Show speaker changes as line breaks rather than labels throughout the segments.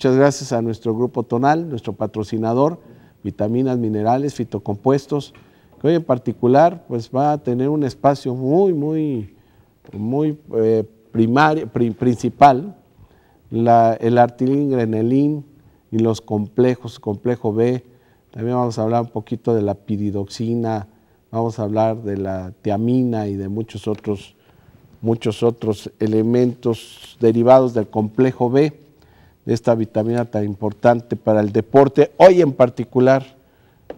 muchas gracias a nuestro Grupo Tonal, nuestro patrocinador, vitaminas, minerales, fitocompuestos, que hoy en particular pues va a tener un espacio muy principal, el Artilin, Grenelin y los complejos, complejo B. También vamos a hablar un poquito de la piridoxina, vamos a hablar de la tiamina y de muchos otros elementos derivados del complejo B, de esta vitamina tan importante para el deporte. Hoy en particular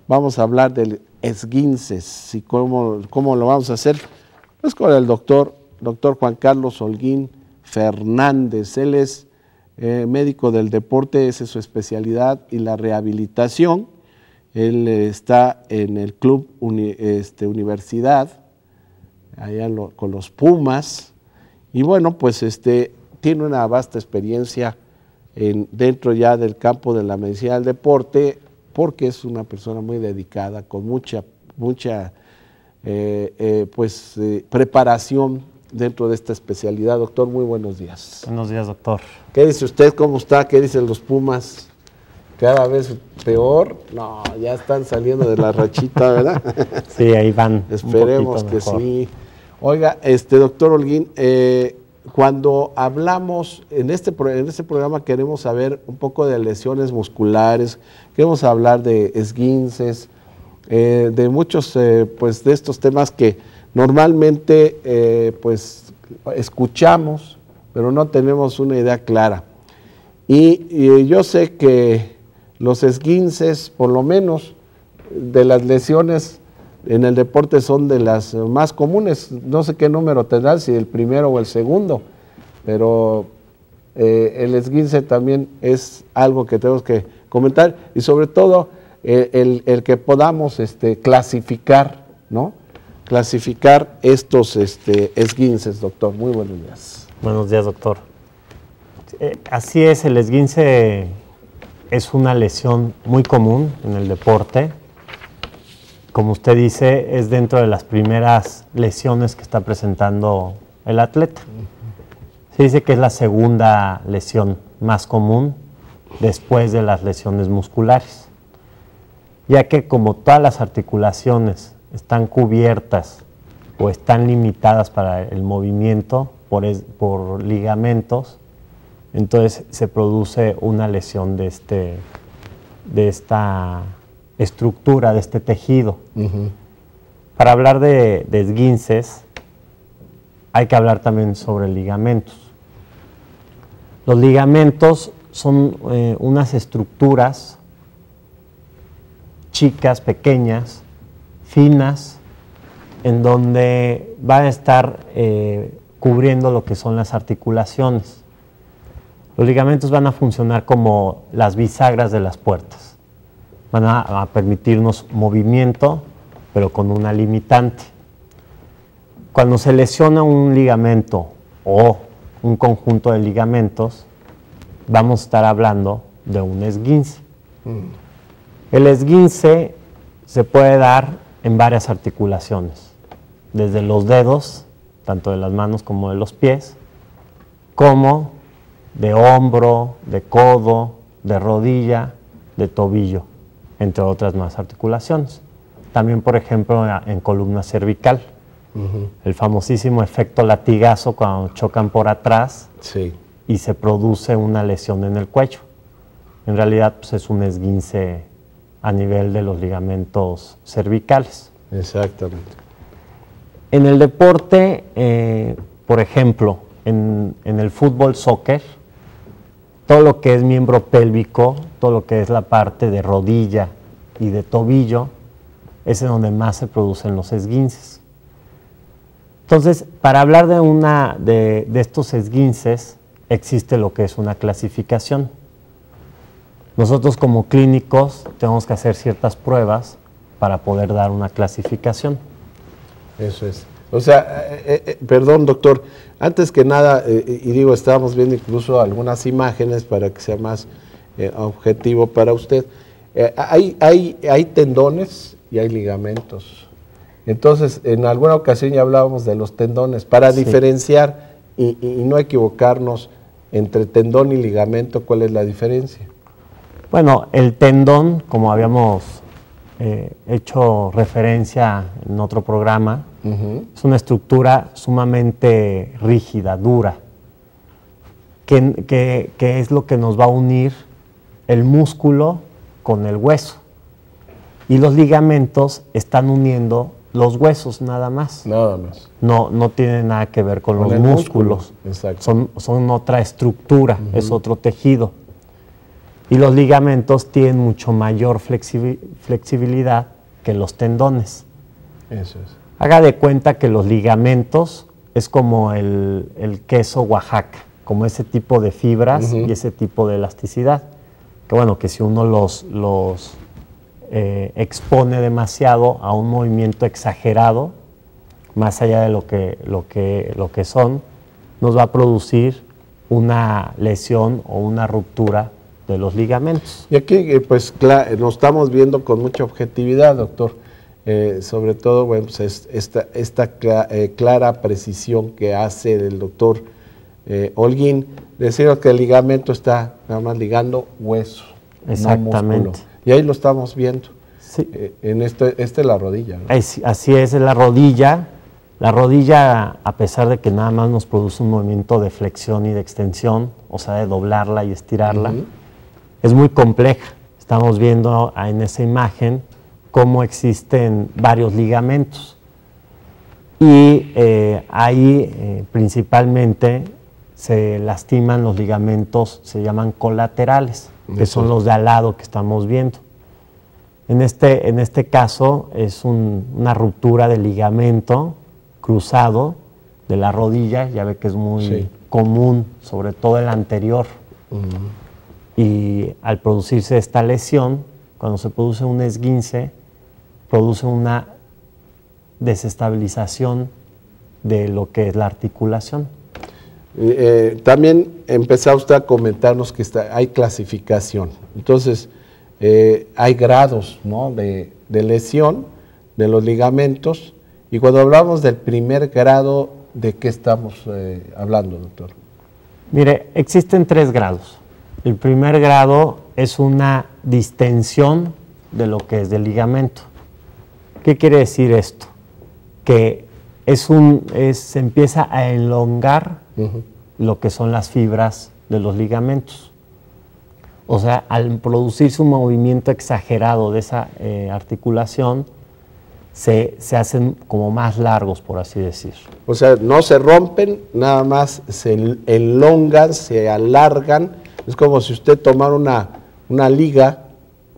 vamos a hablar del esguinces y cómo lo vamos a hacer, pues con el doctor Juan Carlos Holguín Fernández. Él es médico del deporte, esa es su especialidad, y la rehabilitación. Él está en el club Universidad, allá con los Pumas, y bueno, pues tiene una vasta experiencia dentro ya del campo de la medicina del deporte, porque es una persona muy dedicada, con mucha preparación dentro de esta especialidad. Doctor, muy buenos días.
Buenos días, doctor.
¿Qué dice usted? ¿Cómo está? ¿Qué dicen los Pumas? ¿Cada vez peor? No, ya están saliendo de la rachita, ¿verdad?
Sí, ahí van.
Esperemos que sí. Oiga, doctor Holguín, cuando hablamos en este programa queremos saber un poco de lesiones musculares, queremos hablar de esguinces, de muchos pues de estos temas que normalmente pues escuchamos, pero no tenemos una idea clara. Y yo sé que los esguinces, por lo menos de las lesiones en el deporte, son de las más comunes. No sé qué número tendrán, si el primero o el segundo, pero el esguince también es algo que tenemos que comentar, y sobre todo el que podamos clasificar, ¿no? Clasificar estos esguinces, doctor. Muy buenos días.
Buenos días, doctor. Así es, el esguince es una lesión muy común en el deporte. Como usted dice, es dentro de las primeras lesiones que está presentando el atleta. Se dice que es la segunda lesión más común después de las lesiones musculares, ya que como todas las articulaciones están cubiertas o están limitadas para el movimiento por ligamentos, entonces se produce una lesión de esta estructura, de este tejido. Para hablar de esguinces, hay que hablar también sobre ligamentos. Los ligamentos son unas estructuras chicas, pequeñas, finas, en donde van a estar cubriendo lo que son las articulaciones. Los ligamentos van a funcionar como las bisagras de las puertas. Van a permitirnos movimiento, pero con una limitante. Cuando se lesiona un ligamento o un conjunto de ligamentos, vamos a estar hablando de un esguince. El esguince se puede dar en varias articulaciones, desde los dedos, tanto de las manos como de los pies, como de hombro, de codo, de rodilla, de tobillo, entre otras más articulaciones. También, por ejemplo, en columna cervical. El famosísimo efecto latigazo cuando chocan por atrás,
sí,
y se produce una lesión en el cuello. En realidad, pues, es un esguince a nivel de los ligamentos cervicales.
Exactamente.
En el deporte, por ejemplo, en el fútbol, soccer, todo lo que es miembro pélvico, todo lo que es la parte de rodilla y de tobillo, es en donde más se producen los esguinces. Entonces, para hablar de estos esguinces, existe lo que es una clasificación. Nosotros como clínicos tenemos que hacer ciertas pruebas para poder dar una clasificación.
Eso es. O sea, perdón, doctor, antes que nada, y digo, estábamos viendo incluso algunas imágenes para que sea más objetivo para usted. Hay tendones y hay ligamentos. Entonces, en alguna ocasión ya hablábamos de los tendones, para diferenciar y no equivocarnos entre tendón y ligamento, ¿cuál es la diferencia?
Bueno, el tendón, como habíamos hecho referencia en otro programa, es una estructura sumamente rígida, dura, que es lo que nos va a unir el músculo con el hueso. Y los ligamentos están uniendo los huesos nada más.
Nada más.
No tiene nada que ver con los músculos.
Exacto.
Son otra estructura, es otro tejido. Y los ligamentos tienen mucho mayor flexibilidad que los tendones.
Eso es.
Haga de cuenta que los ligamentos es como el queso Oaxaca, como ese tipo de fibras y ese tipo de elasticidad. Que bueno, que si uno los expone demasiado a un movimiento exagerado, más allá de lo que son, nos va a producir una lesión o una ruptura de los ligamentos.
Y aquí, pues, lo estamos viendo con mucha objetividad, doctor. Sobre todo, bueno, pues esta clara precisión que hace el doctor Holguín, decir que el ligamento está nada más ligando hueso,
exactamente,
no músculo. Y ahí lo estamos viendo.
Sí.
En esta es la rodilla, ¿no?
Así es la rodilla. La rodilla, a pesar de que nada más nos produce un movimiento de flexión y de extensión, o sea, de doblarla y estirarla, es muy compleja. Estamos viendo en esa imagen cómo existen varios ligamentos. Y ahí principalmente se lastiman los ligamentos, se llaman colaterales, que son los de al lado que estamos viendo. En este caso es una ruptura del ligamento cruzado de la rodilla, ya ve que es muy común, sobre todo el anterior. Y al producirse esta lesión, cuando se produce un esguince, produce una desestabilización de lo que es la articulación.
También empezó usted a comentarnos que hay clasificación. Entonces, hay grados, ¿no?, de lesión de los ligamentos. Y cuando hablamos del primer grado, ¿de qué estamos hablando, doctor?
Mire, existen 3 grados. El primer grado es una distensión de lo que es del ligamento. ¿Qué quiere decir esto? Que se empieza a elongar lo que son las fibras de los ligamentos. O sea, al producirse un movimiento exagerado de esa articulación, se hacen como más largos, por así decir. O sea,
no se rompen, nada más se elongan, se alargan. Es como si usted tomara una liga,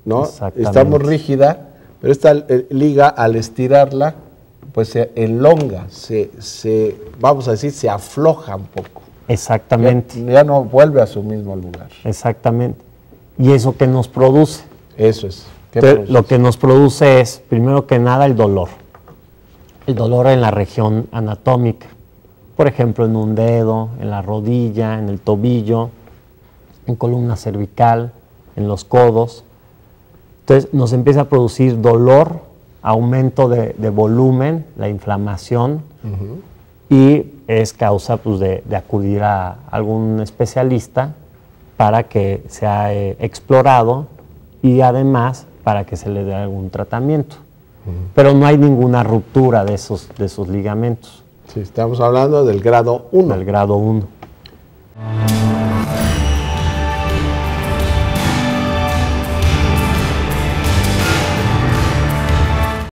¿no? Está muy rígida, pero esta liga, al estirarla, pues se elonga, vamos a decir, se afloja un poco.
Exactamente.
Ya no vuelve a su mismo lugar.
Exactamente. ¿Y eso qué nos produce?
Eso es.
Entonces, lo que nos produce es, primero que nada, el dolor. El dolor en la región anatómica. Por ejemplo, en un dedo, en la rodilla, en el tobillo, en columna cervical, en los codos. Entonces, nos empieza a producir dolor, aumento de volumen, la inflamación, y es causa, pues, de acudir a algún especialista para que sea explorado y además para que se le dé algún tratamiento. Pero no hay ninguna ruptura de esos ligamentos.
Sí, estamos hablando del grado 1.
Del grado 1.